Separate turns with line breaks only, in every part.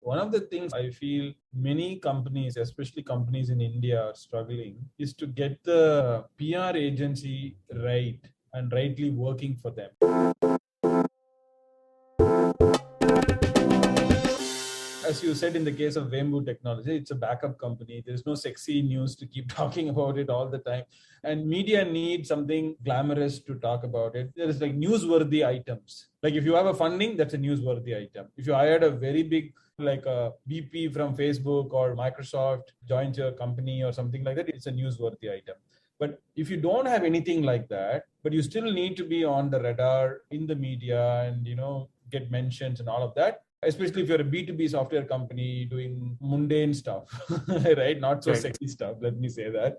One of the things I feel many companies, especially companies in India, are struggling is to get the PR agency right and rightly working for them. As you said, in the case of Vembu Technology, it's a backup company. There's no sexy news to keep talking about it all the time. And media needs something glamorous to talk about it. There is like newsworthy items. Like if you have a funding, that's a newsworthy item. If you hired a very big, like a VP from Facebook or Microsoft joins your company or something like that, it's a newsworthy item. But if you don't have anything like that, but you still need to be on the radar in the media and, get mentions and all of that, especially if you're a B2B software company doing mundane stuff, right? Not so sexy stuff, let me say that.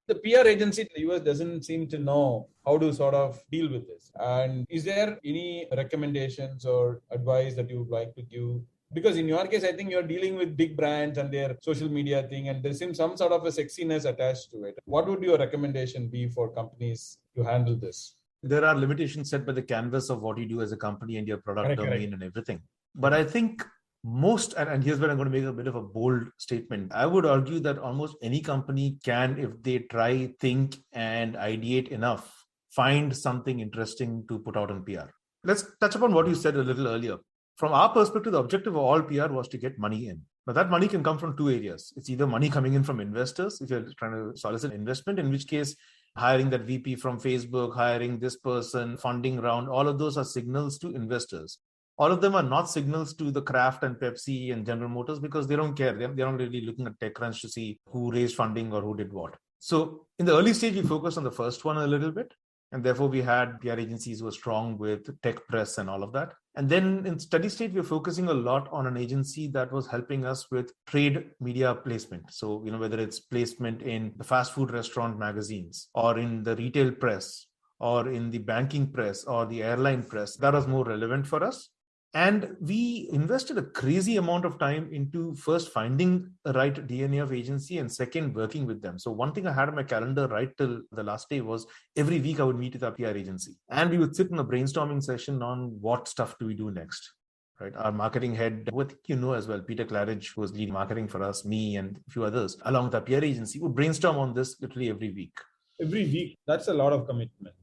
The PR agency in the US doesn't seem to know how to sort of deal with this. And is there any recommendations or advice that you would like to give? Because in your case, I think you're dealing with big brands and their social media thing, and there seems some sort of a sexiness attached to it. What would your recommendation be for companies to handle this?
There are limitations set by the canvas of what you do as a company and your product domain and everything. But I think most, and here's where I'm going to make a bit of a bold statement. I would argue that almost any company can, if they try, think, and ideate enough, find something interesting to put out on PR. Let's touch upon what you said a little earlier. From our perspective, the objective of all PR was to get money in. But that money can come from two areas. It's either money coming in from investors, if you're trying to solicit investment, in which case hiring that VP from Facebook, hiring this person, funding round, all of those are signals to investors. All of them are not signals to the Kraft and Pepsi and General Motors because they don't care. They're not really looking at TechCrunch to see who raised funding or who did what. So in the early stage, we focused on the first one a little bit. And therefore, we had PR agencies who were strong with tech press and all of that. And then in steady state, we're focusing a lot on an agency that was helping us with trade media placement. So, whether it's placement in the fast food restaurant magazines or in the retail press or in the banking press or the airline press, that was more relevant for us. And we invested a crazy amount of time into first finding the right DNA of agency and second, working with them. So one thing I had on my calendar right till the last day was every week I would meet with our PR agency. And we would sit in a brainstorming session on what stuff do we do next. Right? Our marketing head, who I think you know as well, Peter Claridge, who was leading marketing for us, me and a few others, along with our PR agency, would brainstorm on this literally every week.
Every week? That's a lot of commitment.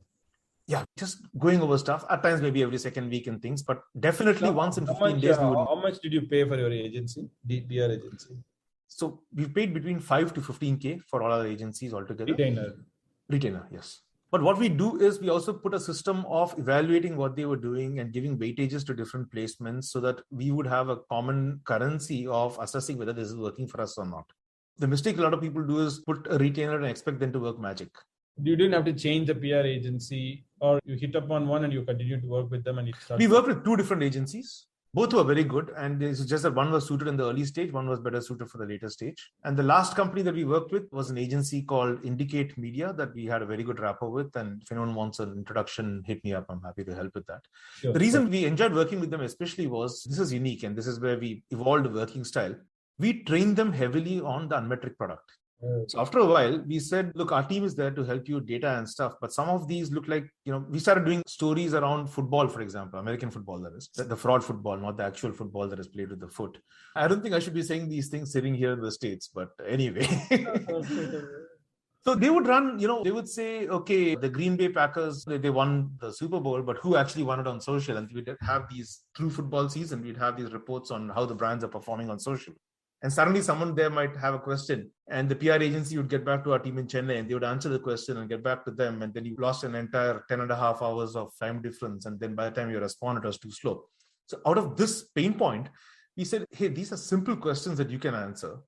Yeah, just going over stuff, at times maybe every second week and things, but definitely once in 15 days.
How much did you pay for your agency, the PR agency?
So we've paid between 5 to 15K for all our agencies altogether. Retainer, yes. But what we do is we also put a system of evaluating what they were doing and giving weightages to different placements so that we would have a common currency of assessing whether this is working for us or not. The mistake a lot of people do is put a retainer and expect them to work magic.
You didn't have to change the PR agency, or you hit up on one and you continue to work with them and it starts.
We worked with two different agencies. Both were very good. And it's just that one was suited in the early stage, one was better suited for the later stage. And the last company that we worked with was an agency called Indicate Media that we had a very good rapport with. And if anyone wants an introduction, hit me up. I'm happy to help with that. Sure. The reason we enjoyed working with them especially was, this is unique and this is where we evolved the working style. We trained them heavily on the Unmetric product. So after a while, we said, look, our team is there to help you data and stuff. But some of these look like, we started doing stories around football, for example, American football, that is, the fraud football, not the actual football that is played with the foot. I don't think I should be saying these things sitting here in the States, but anyway. So they would run, they would say, okay, the Green Bay Packers, they won the Super Bowl, but who actually won it on social? And we'd have these through football season, we'd have these reports on how the brands are performing on social. And suddenly someone there might have a question and the PR agency would get back to our team in Chennai and they would answer the question and get back to them. And then you lost an entire 10 and a half hours of time difference. And then by the time you respond, it was too slow. So out of this pain point, we said, hey, these are simple questions that you can answer.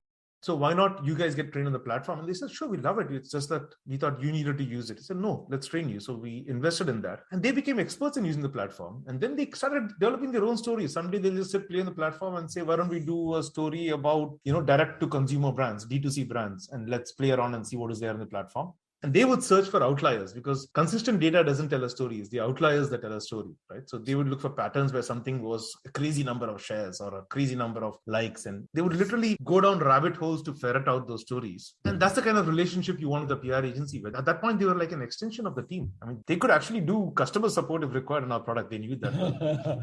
So why not you guys get trained on the platform? And they said, sure, we love it. It's just that we thought you needed to use it. I said, no, let's train you. So we invested in that. And they became experts in using the platform. And then they started developing their own stories. Someday they'll just play on the platform and say, why don't we do a story about, direct to consumer brands, D2C brands, and let's play around and see what is there on the platform. And they would search for outliers because consistent data doesn't tell a story. It's the outliers that tell a story, right? So they would look for patterns where something was a crazy number of shares or a crazy number of likes. And they would literally go down rabbit holes to ferret out those stories. And that's the kind of relationship you want with the PR agency. But at that point, they were like an extension of the team. I mean, they could actually do customer support if required in our product. They knew that.